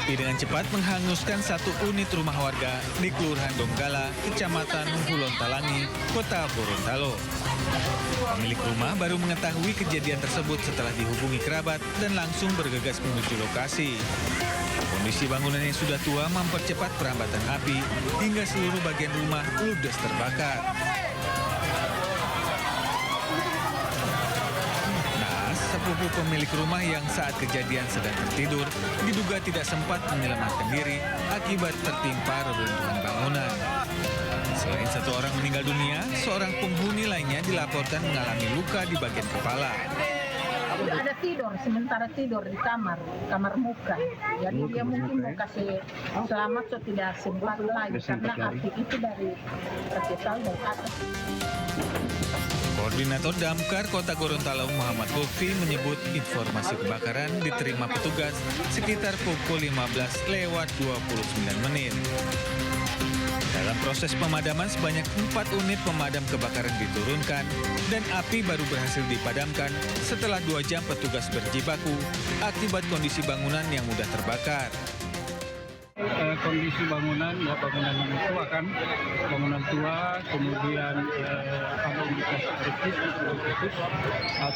Api dengan cepat menghanguskan satu unit rumah warga di Kelurahan Donggala, Kecamatan Hulontalangi, Kota Gorontalo. Pemilik rumah baru mengetahui kejadian tersebut setelah dihubungi kerabat dan langsung bergegas menuju lokasi. Kondisi bangunan yang sudah tua mempercepat perambatan api hingga seluruh bagian rumah ludes terbakar. Sepupu pemilik rumah yang saat kejadian sedang tertidur diduga tidak sempat menyelamatkan diri akibat tertimpa reruntuhan bangunan. Selain satu orang meninggal dunia, seorang penghuni lainnya dilaporkan mengalami luka di bagian kepala. Ada sementara tidur di kamar muka. Jadi dia mungkin mau kasih selamat so tidak sempat lagi karena api itu dari vertikal dan atas. Koordinator Damkar Kota Gorontalo Muhammad Lutfi menyebut informasi kebakaran diterima petugas sekitar pukul 15:29 menit. Dalam proses pemadaman sebanyak 4 unit pemadam kebakaran diturunkan dan api baru berhasil dipadamkan setelah 2 jam petugas berjibaku akibat kondisi bangunan yang mudah terbakar. Kondisi bangunan tua kan, bangunan tua, kemudian ada indikasi kritis,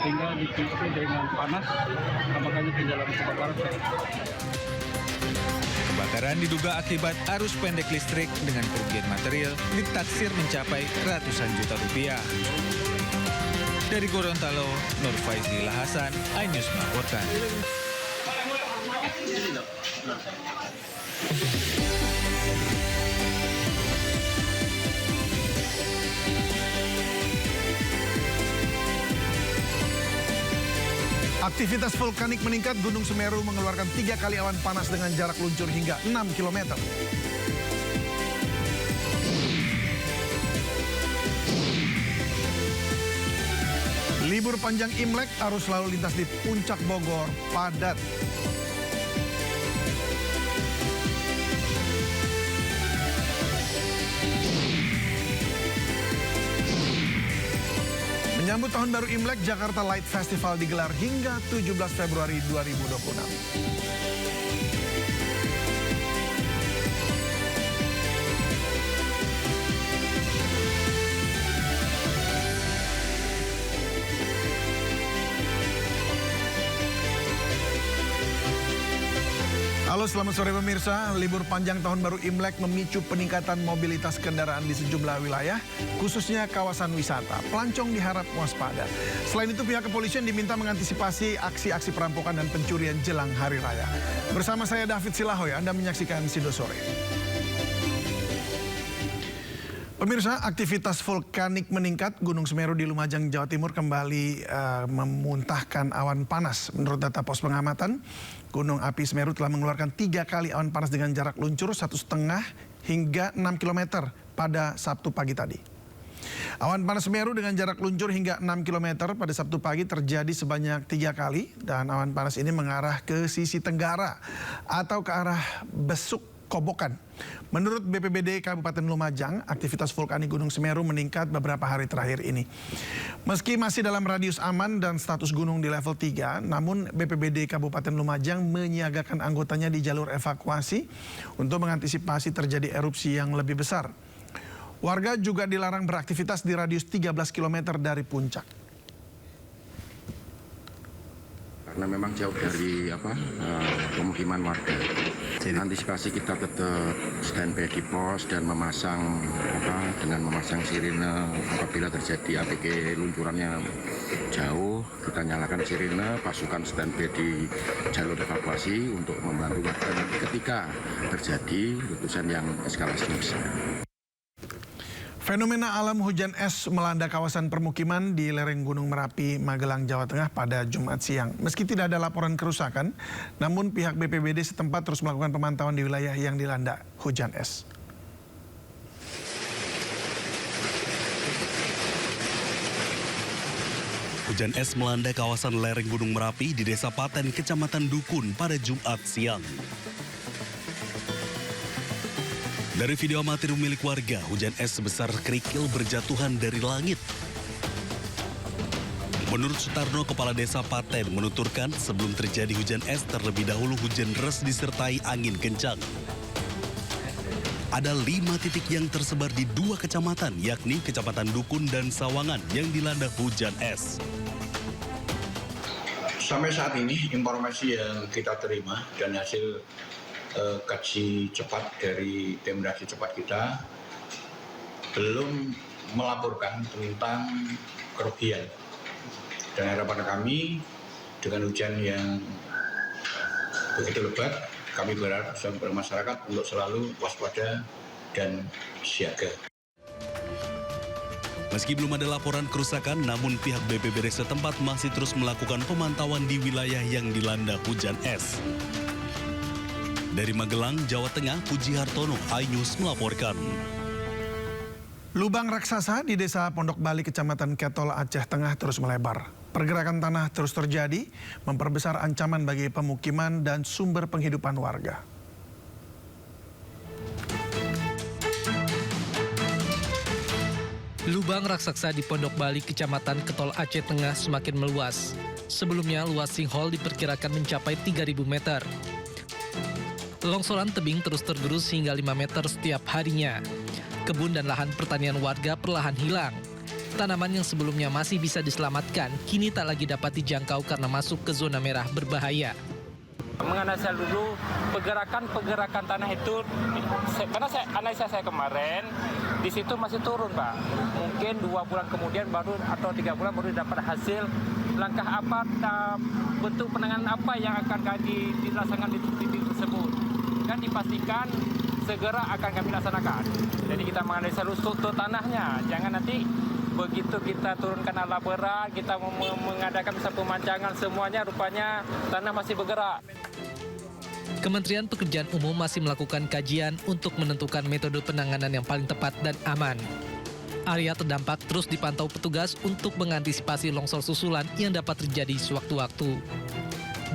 sehingga dipicu dengan panas, makanya di dalam kebakaran. Kebakaran diduga akibat arus pendek listrik dengan kerugian material ditaksir mencapai ratusan juta rupiah. Dari Gorontalo, Nur Faizila Hasan, iNews melaporkan. Aktivitas vulkanik meningkat, Gunung Semeru mengeluarkan 3 kali awan panas dengan jarak luncur hingga 6 km. Libur panjang Imlek, arus lalu lintas di Puncak Bogor padat. Menyambut tahun baru Imlek, Jakarta Light Festival digelar hingga 17 Februari 2026. Halo, selamat sore pemirsa. Libur panjang tahun baru Imlek memicu peningkatan mobilitas kendaraan di sejumlah wilayah, khususnya kawasan wisata. Pelancong diharap waspada. Selain itu, pihak kepolisian diminta mengantisipasi aksi-aksi perampokan dan pencurian jelang Hari Raya. Bersama saya David Silahoy, Anda menyaksikan Sido Sore. Pemirsa, aktivitas vulkanik meningkat. Gunung Semeru di Lumajang, Jawa Timur kembali memuntahkan awan panas. Menurut data pos pengamatan, Gunung Api Semeru telah mengeluarkan 3 kali awan panas dengan jarak luncur 1,5 hingga 6 km pada Sabtu pagi tadi. Awan panas Semeru dengan jarak luncur hingga 6 km pada Sabtu pagi terjadi sebanyak 3 kali dan awan panas ini mengarah ke sisi tenggara atau ke arah Besuk Kobokan. Menurut BPBD Kabupaten Lumajang, aktivitas vulkanik Gunung Semeru meningkat beberapa hari terakhir ini. Meski masih dalam radius aman dan status gunung di level 3, namun BPBD Kabupaten Lumajang menyiagakan anggotanya di jalur evakuasi untuk mengantisipasi terjadi erupsi yang lebih besar. Warga juga dilarang beraktivitas di radius 13 km dari puncak. Karena memang jauh dari pemukiman warga. Antisipasi kita tetap standby di pos dan memasang dengan memasang sirine apabila terjadi ATK luncurannya jauh, kita nyalakan sirine, pasukan standby di jalur evakuasi untuk membantu warga ketika terjadi letusan yang eskalasinya besar. Fenomena alam hujan es melanda kawasan permukiman di lereng Gunung Merapi, Magelang, Jawa Tengah pada Jumat siang. Meski tidak ada laporan kerusakan, namun pihak BPBD setempat terus melakukan pemantauan di wilayah yang dilanda hujan es. Hujan es melanda kawasan lereng Gunung Merapi di Desa Paten, Kecamatan Dukun pada Jumat siang. Dari video amatir milik warga, hujan es sebesar kerikil berjatuhan dari langit. Menurut Sutarno, Kepala Desa Paten menuturkan sebelum terjadi hujan es terlebih dahulu hujan deras disertai angin kencang. Ada 5 titik yang tersebar di 2 kecamatan, yakni Kecamatan Dukun dan Sawangan yang dilanda hujan es. Sampai saat ini informasi yang kita terima dan hasil kaji cepat dari tim reaksi cepat kita belum melaporkan tentang kerugian. Dan harapan kami dengan hujan yang begitu lebat, kami berharap kepada masyarakat untuk selalu waspada dan siaga. Meski belum ada laporan kerusakan, namun pihak BPBD setempat masih terus melakukan pemantauan di wilayah yang dilanda hujan es. Dari Magelang, Jawa Tengah, Puji Hartono, iNews melaporkan. Lubang raksasa di Desa Pondok Bali, Kecamatan Ketol, Aceh Tengah terus melebar. Pergerakan tanah terus terjadi, memperbesar ancaman bagi pemukiman dan sumber penghidupan warga. Lubang raksasa di Pondok Bali, Kecamatan Ketol, Aceh Tengah semakin meluas. Sebelumnya, luas sinkhole diperkirakan mencapai 3.000 meter. Longsoran tebing terus tergerus hingga 5 meter setiap harinya. Kebun dan lahan pertanian warga perlahan hilang. Tanaman yang sebelumnya masih bisa diselamatkan, kini tak lagi dapat dijangkau karena masuk ke zona merah berbahaya. Menganalisa dulu pergerakan tanah itu, karena analisa saya kemarin, di situ masih turun, Pak. Mungkin 2 bulan kemudian baru atau 3 bulan baru dapat hasil langkah apa, bentuk penanganan apa yang akan dilaksanakan di titik tersebut. Dan dipastikan segera akan kami laksanakan. Jadi kita menganalisa dulu struktur tanahnya, jangan nanti begitu kita turunkan alat berat, kita mengadakan misal pemancangan semuanya, rupanya tanah masih bergerak. Kementerian Pekerjaan Umum masih melakukan kajian untuk menentukan metode penanganan yang paling tepat dan aman. Area terdampak terus dipantau petugas untuk mengantisipasi longsor susulan yang dapat terjadi sewaktu-waktu.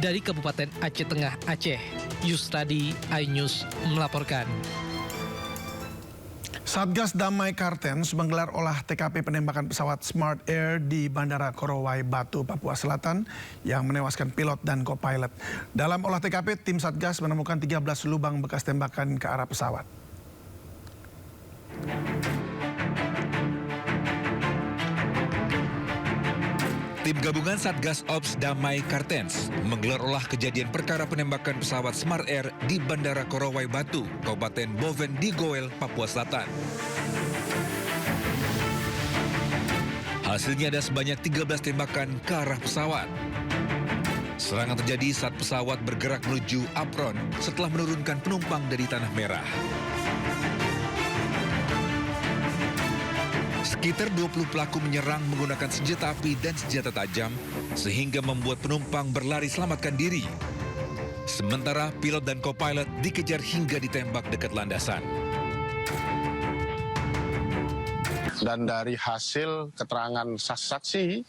Dari Kabupaten Aceh Tengah, Aceh, Yusradi, iNews melaporkan. Satgas Damai Kartens menggelar olah TKP penembakan pesawat Smart Air di Bandara Korowai Batu, Papua Selatan yang menewaskan pilot dan co-pilot. Dalam olah TKP, tim Satgas menemukan 13 lubang bekas tembakan ke arah pesawat. Tim gabungan Satgas Ops Damai Kartens menggelar olah kejadian perkara penembakan pesawat Smart Air di Bandara Korowai Batu, Kabupaten Boven di Goel, Papua Selatan. Hasilnya ada sebanyak 13 tembakan ke arah pesawat. Serangan terjadi saat pesawat bergerak menuju apron setelah menurunkan penumpang dari Tanah Merah. Sekitar 20 pelaku menyerang menggunakan senjata api dan senjata tajam sehingga membuat penumpang berlari selamatkan diri. Sementara pilot dan co-pilot dikejar hingga ditembak dekat landasan. Dan dari hasil keterangan saksi,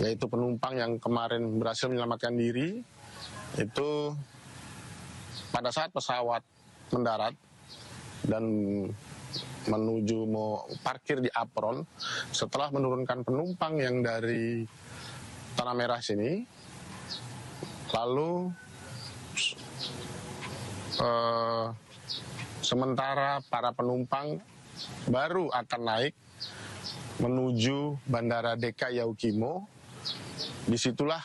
yaitu penumpang yang kemarin berhasil menyelamatkan diri, itu pada saat pesawat mendarat dan menuju mau parkir di apron, setelah menurunkan penumpang yang dari Tanah Merah sini, lalu sementara para penumpang baru akan naik menuju Bandara DK Yaukimo, disitulah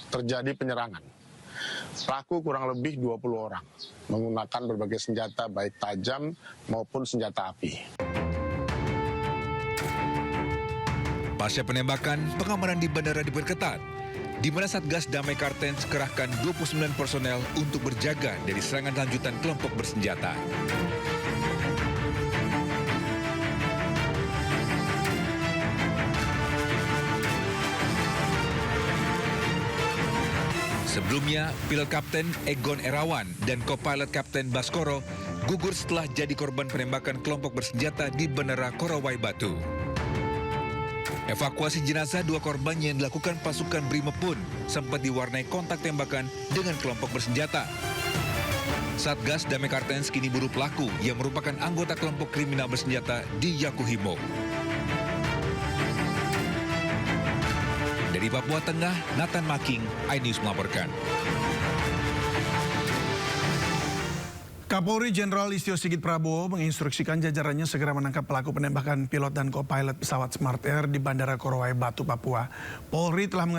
terjadi penyerangan. Pelaku kurang lebih 20 orang menggunakan berbagai senjata baik tajam maupun senjata api. Pasca penembakan, pengamanan di bandara diperketat, di mana Satgas Damai Kartens kerahkan 29 personel untuk berjaga dari serangan lanjutan kelompok bersenjata. Sebelumnya, pilot Kapten Egon Erawan dan co-pilot Kapten Baskoro gugur setelah jadi korban penembakan kelompok bersenjata di Bandara Korowai Batu. Evakuasi jenazah 2 korban yang dilakukan pasukan Brimob pun sempat diwarnai kontak tembakan dengan kelompok bersenjata. Satgas Damai Kartens kini buru pelaku yang merupakan anggota kelompok kriminal bersenjata di Yakuhimo. Dari Papua Tengah, Nathan Making, iNews melaporkan. Kapolri Jenderal Listio Sigit Prabowo menginstruksikan jajarannya segera menangkap pelaku penembakan pilot dan co-pilot pesawat Smart Air di Bandara Korowai Batu, Papua. Polri telah